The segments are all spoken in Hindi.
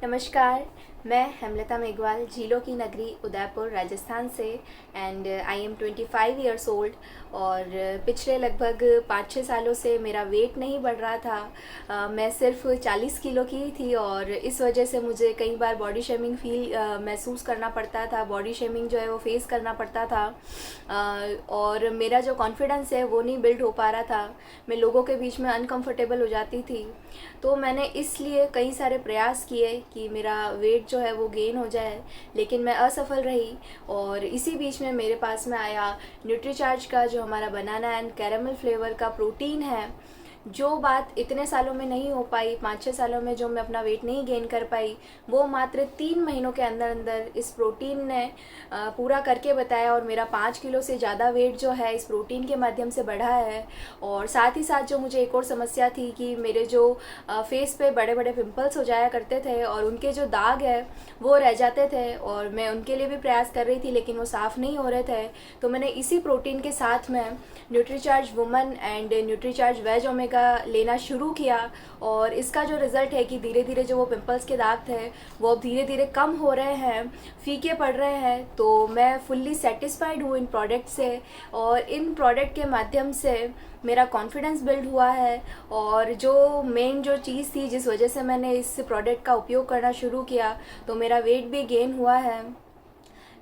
नमस्कार, मैं हेमलता मेघवाल झीलों की नगरी उदयपुर राजस्थान से and I am 25 years old. और पिछले लगभग 5-6 सालों से मेरा वेट नहीं बढ़ रहा था। मैं सिर्फ 40 किलो की ही थी और इस वजह से मुझे कई बार बॉडी शेमिंग महसूस करना पड़ता था। बॉडी शेमिंग जो है वो फेस करना पड़ता था और मेरा जो कॉन्फिडेंस है वो नहीं बिल्ड हो पा रहा था। मैं लोगों के बीच में अनकंफर्टेबल हो जाती थी। तो मैंने इसलिए कई सारे प्रयास किए कि मेरा वेट जो है वो गेन हो जाए, लेकिन मैं असफल रही। और इसी बीच में मेरे पास में आया न्यूट्रीचार्ज का जो हमारा बनाना एंड कैरेमल फ्लेवर का प्रोटीन है। जो बात इतने सालों में नहीं हो पाई, 5-6 सालों में जो मैं अपना वेट नहीं गेन कर पाई, वो मात्र 3 महीनों के अंदर अंदर इस प्रोटीन ने पूरा करके बताया। और मेरा 5 किलो से ज़्यादा वेट जो है इस प्रोटीन के माध्यम से बढ़ा है। और साथ ही साथ जो मुझे एक और समस्या थी कि मेरे जो फेस पे बड़े बड़े पिंपल्स हो जाया करते थे और उनके जो दाग है वो रह जाते थे और मैं उनके लिए भी प्रयास कर रही थी, लेकिन वो साफ़ नहीं हो रहे थे। तो मैंने इसी प्रोटीन के साथ में Nutricharge woman and Nutricharge veg omega लेना शुरू किया। और इसका जो रिज़ल्ट है कि धीरे धीरे जो वो पिंपल्स के दाग थे वो अब धीरे धीरे कम हो रहे हैं, फीके पड़ रहे हैं। तो मैं फुल्ली सेटिस्फाइड हूँ इन प्रोडक्ट से और इन प्रोडक्ट के माध्यम से मेरा कॉन्फिडेंस बिल्ड हुआ है। और जो मेन जो चीज़ थी जिस वजह से मैंने इस प्रोडक्ट का उपयोग करना शुरू किया, तो मेरा वेट भी गेन हुआ है।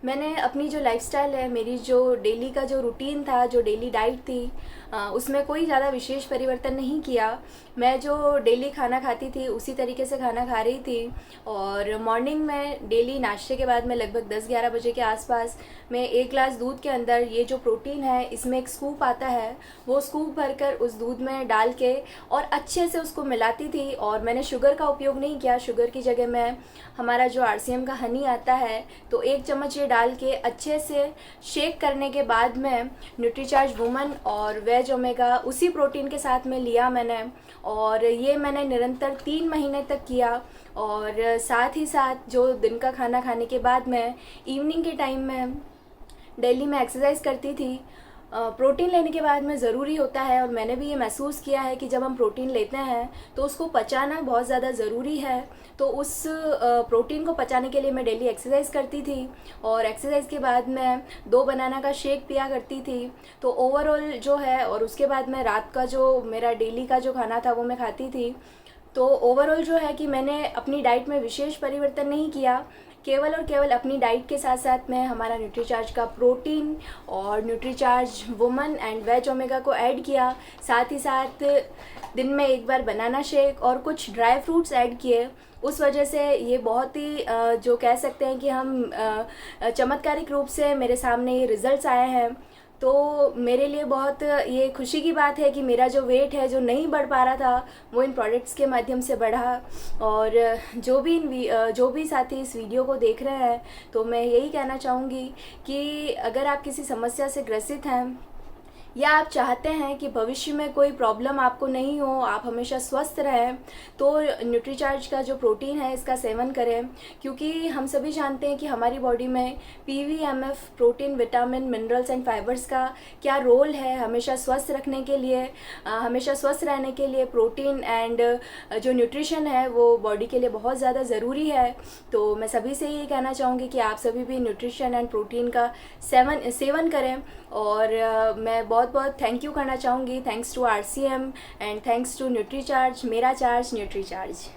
मैंने अपनी जो लाइफस्टाइल है, मेरी जो डेली का जो रूटीन था, जो डेली डाइट थी, उसमें कोई ज़्यादा विशेष परिवर्तन नहीं किया। मैं जो डेली खाना खाती थी उसी तरीके से खाना खा रही थी। और मॉर्निंग में डेली नाश्ते के बाद में लगभग 10-11 बजे के आसपास मैं 1 ग्लास दूध के अंदर ये जो प्रोटीन है इसमें एक स्कूप आता है, वो स्कूप भरकर उस दूध में डाल के और अच्छे से उसको मिलाती थी। और मैंने शुगर का उपयोग नहीं किया, शुगर की जगह मैं हमारा जो RCM का हनी आता है तो 1 चम्मच ये डाल के अच्छे से शेक करने के बाद में न्यूट्रीचार्ज वुमन और वेज ओमेगा उसी प्रोटीन के साथ में लिया मैंने। और ये मैंने निरंतर 3 महीने तक किया। और साथ ही साथ जो दिन का खाना खाने के बाद में इवनिंग के टाइम में डेली मैं एक्सरसाइज करती थी। प्रोटीन लेने के बाद में ज़रूरी होता है और मैंने भी ये महसूस किया है कि जब हम प्रोटीन लेते हैं तो उसको पचाना बहुत ज़्यादा ज़रूरी है। तो उस प्रोटीन को पचाने के लिए मैं डेली एक्सरसाइज करती थी और एक्सरसाइज के बाद मैं 2 बनाना का शेक पिया करती थी। तो ओवरऑल जो है, और उसके बाद मैं रात का जो मेरा डेली का जो खाना था वो मैं खाती थी। तो ओवरऑल जो है कि मैंने अपनी डाइट में विशेष परिवर्तन नहीं किया, केवल और केवल अपनी डाइट के साथ साथ मैं हमारा न्यूट्रीचार्ज का प्रोटीन और Nutricharge woman and veg omega को ऐड किया। साथ ही साथ दिन में 1 बार बनाना शेक और कुछ ड्राई फ्रूट्स ऐड किए। उस वजह से ये बहुत ही जो कह सकते हैं कि हम चमत्कारिक रूप से मेरे सामने ये रिज़ल्ट्स आए हैं। तो मेरे लिए बहुत ये खुशी की बात है कि मेरा जो वेट है जो नहीं बढ़ पा रहा था वो इन प्रोडक्ट्स के माध्यम से बढ़ा। और जो भी साथी इस वीडियो को देख रहे हैं, तो मैं यही कहना चाहूँगी कि अगर आप किसी समस्या से ग्रसित हैं या आप चाहते हैं कि भविष्य में कोई प्रॉब्लम आपको नहीं हो, आप हमेशा स्वस्थ रहें, तो न्यूट्रीचार्ज का जो प्रोटीन है इसका सेवन करें। क्योंकि हम सभी जानते हैं कि हमारी बॉडी में PVMF protein, vitamin, minerals and fibres का क्या रोल है हमेशा स्वस्थ रखने के लिए। हमेशा स्वस्थ रहने के लिए प्रोटीन एंड जो न्यूट्रिशन है वो बॉडी के लिए बहुत ज़्यादा ज़रूरी है। तो मैं सभी से यही कहना चाहूँगी कि आप सभी भी न्यूट्रिशन एंड प्रोटीन का सेवन करें। और मैं बहुत बहुत थैंक यू करना चाहूँगी, thanks to RCM and thanks to Nutricharge, मेरा चार्ज न्यूट्रीचार्ज।